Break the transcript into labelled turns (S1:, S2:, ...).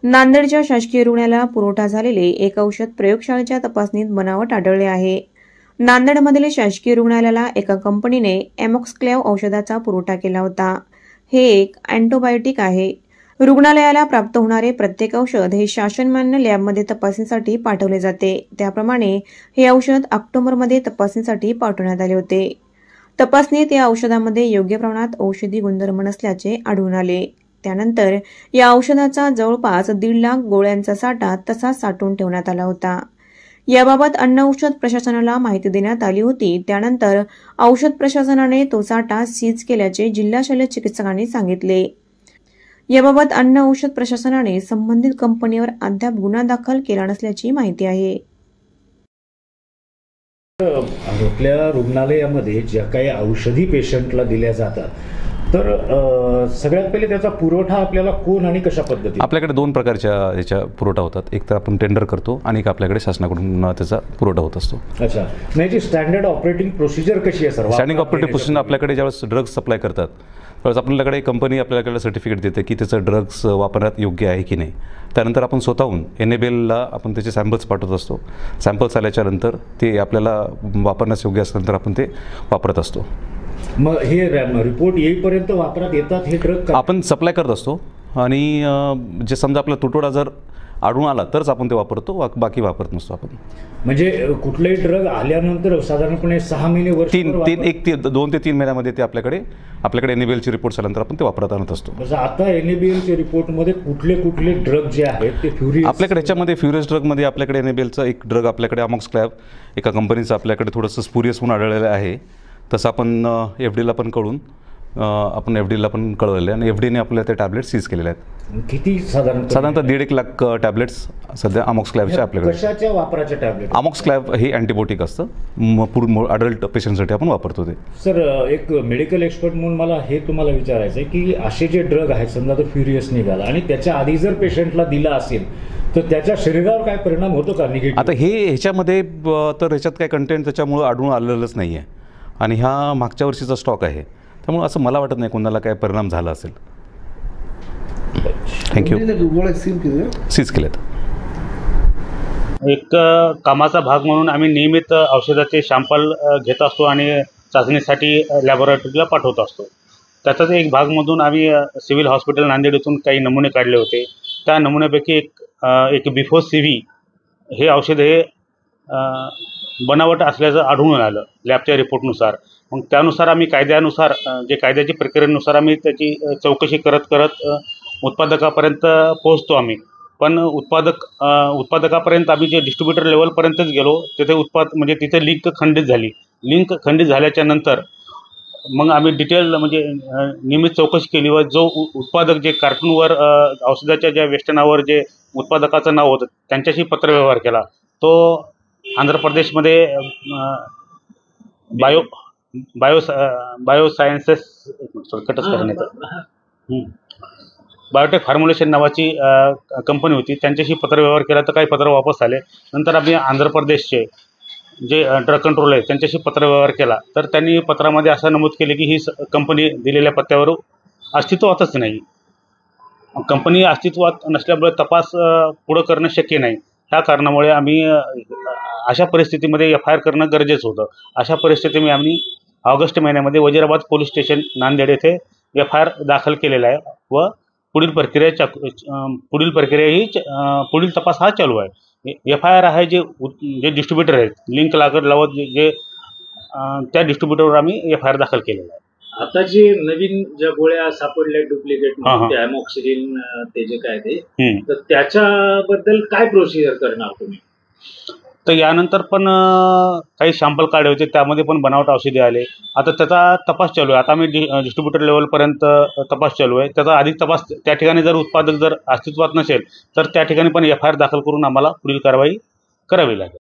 S1: नांदेडच्या शासकीय रुग्णालयाला पुरवठा झालेले एक औषध प्रयोगशाळेच्या तपासणीत बनावट आढळले आहे। नांदेडमधील शासकीय रुग्णालयाला एका कंपनीने एमॉक्सक्लेव्ह औषधाचा पुरवठा केला होता। हे एक अँटीबायोटिक आहे। रुग्णालयाला प्राप्त होणारे प्रत्येक औषध हे शासनमान्य लॅबमध्ये तपासणीसाठी पाठवले जाते। त्याप्रमाणे हे औषध ऑक्टोबरमध्ये तपासणीसाठी पाठवण्यात आले होते। तपासणीत या औषधामध्ये योग्य प्रमाणात औषधी गुणधर्म नसल्याचे आढळून आले। त्यानंतर या औषधाचा जवळपास 1.5 लाख गोळ्यांचा साठा तसाच साठवून ठेवण्यात आला होता। याबाबत अन्न औषध प्रशासनाला माहिती देण्यात आली होती। त्यानंतर औषध प्रशासनाने तो साठा सीज केल्याचे जिल्हा शल्य चिकित्सकांनी सांगितले। याबाबत अन्न औषध प्रशासनाने संबंधित कंपनीवर अद्याप गुन्हा दाखल केला नसल्याची माहिती आहे।
S2: आपल्या रुग्णालयामध्ये ज्या काही औषधी पेशंटला दिल्या जातात तर सगळ्यात पहिले त्याचा पुरवठा आपल्याला कोण आणि कशा पद्धतीने?
S3: आपल्याकडे 2 प्रकारच्या याच्या पुरवठा होतात। एक तर आपण टेंडर करतो आणि एक आपल्याकडे शासनाकडून त्याचा पुरवठा होत असतो।
S2: अच्छा, नाही स्टँडर्ड ऑपरेटिंग प्रोसिजर कशी आहे सर?
S3: स्टँडिंग ऑपरेटिंग प्रोसिजर आपल्याकडे ज्यावेळेस ड्रग्स सप्लाय करतात त्यावेळेस आपल्याकडे कंपनी आपल्याकडे सर्टिफिकेट देते की त्याचं ड्रग्स वापरण्यात योग्य आहे की नाही। त्यानंतर आपण स्वतःहून NABLला आपण त्याचे सॅम्पल्स पाठवत असतो। सॅम्पल्स आल्याच्या नंतर ते आपल्याला वापरण्यास योग्य असल्यानंतर आपण ते वापरत असतो।
S2: मग हे रिपोर्ट येईपर्यंत वापरात येतात हे ड्रग
S3: आपण सप्लाय करत असतो आणि जे समजा आपला तुटवडा जर आढळून आला तरच आपण ते वापरतो, बाकी वापरत नसतो आपण।
S2: म्हणजे कुठलेही ड्रग आल्यानंतर साधारणपणे 6 महिने वर्ष
S3: 2 ते 3 महिन्यामध्ये ते आपल्याकडे NABLची रिपोर्ट आल्यानंतर आपण ते वापरत आणत असतो।
S2: आता NABLच्या रिपोर्टमध्ये कुठले ड्रग जे आहेत ते फ्युरियस
S3: आपल्याकडे ह्याच्यामध्ये फ्युरियस ड्रगमध्ये आपल्याकडे NABLचा एक ड्रग आपल्याकडे एमॉक्सक्लेव्ह एका कंपनीचं आपल्याकडे थोडंसं स्पुरियस म्हणून आढळलेलं आहे। तसं आपण FDला पण FDला पण कळवलेलं आहे आणि FDने आपल्याला ते टॅबलेट सीज केलेले आहेत।
S2: किती साधारणतः
S3: 1.5 लाख टॅबलेट्स सध्या अमॉक्सक्लेव्हच्या आपल्याकडे।
S2: कशाच्या वापराचे टॅबलेट?
S3: अमॉक्सक्लेव्ह हे अँटीबायोटिक असतं, पूर्ण अडल्ट पेशंटसाठी आपण वापरतो ते।
S2: सर, एक मेडिकल एक्सपर्ट म्हणून मला हे तुम्हाला विचारायचं आहे की असे जे ड्रग आहेत, समजा तो फ्युरियस निघाला आणि त्याच्या आधी जर पेशंटला दिला असेल तर त्याच्या शरीरावर काय परिणाम होतो का निगेटिव्ह?
S3: आता ह्याच्यामध्ये तर ह्याच्यात काय कंटेंट त्याच्यामुळे आढळून आलेलंच नाही आहे आणि हा मागच्या वर्षीचा स्टॉक आहे, त्यामुळे असं मला वाटत नाही कोणाला काय परिणाम झाला असेल। थँक्यू। सीज केलेत।
S4: एक कामाचा भाग म्हणून आम्ही नियमित औषधाचे सॅम्पल घेत असतो आणि चाचणीसाठी लॅबोरेटरीला पाठवत असतो। त्याचाच एक भागमधून आम्ही सिव्हिल हॉस्पिटल नांदेड येथून काही नमुने काढले होते। त्या नमुन्यापैकी एक बिफोर CV हे औषध हे बनावट असल्याचं आढळून आलं लॅबच्या रिपोर्टनुसार। मग त्यानुसार आम्ही कायद्यानुसार जे कायद्याची प्रक्रियेनुसार आम्ही त्याची चौकशी करत उत्पादकापर्यंत पोहोचतो आम्ही। पण उत्पादकापर्यंत आम्ही जे डिस्ट्रीब्युटर लेवलपर्यंतच गेलो, तिथे म्हणजे तिथे लिंक खंडित झाल्याच्या नंतर मग आम्ही डिटेल म्हणजे नियमित चौकशी केली व जो उत्पादक जे कार्टूनवर औषधाच्या ज्या वेष्टनावर जे उत्पादकाचं नाव होतं त्यांच्याशी पत्रव्यवहार केला। तो आंध्र प्रदेशमध्ये बायोसायन्सेस बायोटेक फॉर्म्युलेशन नावाची कंपनी होती, त्यांच्याशी पत्रव्यवहार केला तर काही पत्र वापस आले। नंतर आम्ही आंध्र प्रदेशचे जे ड्रग कंट्रोल आहे त्यांच्याशी पत्रव्यवहार केला तर त्यांनी पत्रामध्ये असं नमूद केले की ही कंपनी दिलेल्या पत्त्यावर अस्तित्वातच नाही। कंपनी अस्तित्वात नसल्यामुळे तपास पुढं करणं शक्य नाही। त्या कारणामुळे आम्ही अशा परिस्थितीमध्ये FIR करणं गरजेचं होतं। अशा परिस्थितीमध्ये आम्ही ऑगस्ट महिन्यामध्ये वजीराबाद पोलीस स्टेशन नांदेड येथे FIR दाखल केलेला आहे व पुढील प्रक्रिया ही पुढील तपास हा चालू आहे। FIR आहे जे डिस्ट्रीब्युटर आहेत लिंक लावत जे त्या डिस्ट्रीब्युटरवर आम्ही FIR दाखल केलेला आहे।
S2: आता जे नवीन ज्या गोळ्या सापडल्या डुप्लिकेट एमॉक्सिलिन ते जे काय ते, तर त्याच्याबद्दल काय प्रोसिजर करणार तुम्ही?
S4: तर यानंतर पण काही सॅम्पल काढले होते, त्यामध्ये पण बनावट औषधे आले। आता त्याचा तपास चालू आहे। आता आम्ही डिस्ट्रीब्युटर लेवलपर्यंत तपास चालू आहे। त्याचा अधिक तपास त्या ठिकाणी जर उत्पादक जर अस्तित्वात नसेल तर त्या ठिकाणी पण FIR दाखल करून आम्हाला पुढील कारवाई करावी लागेल।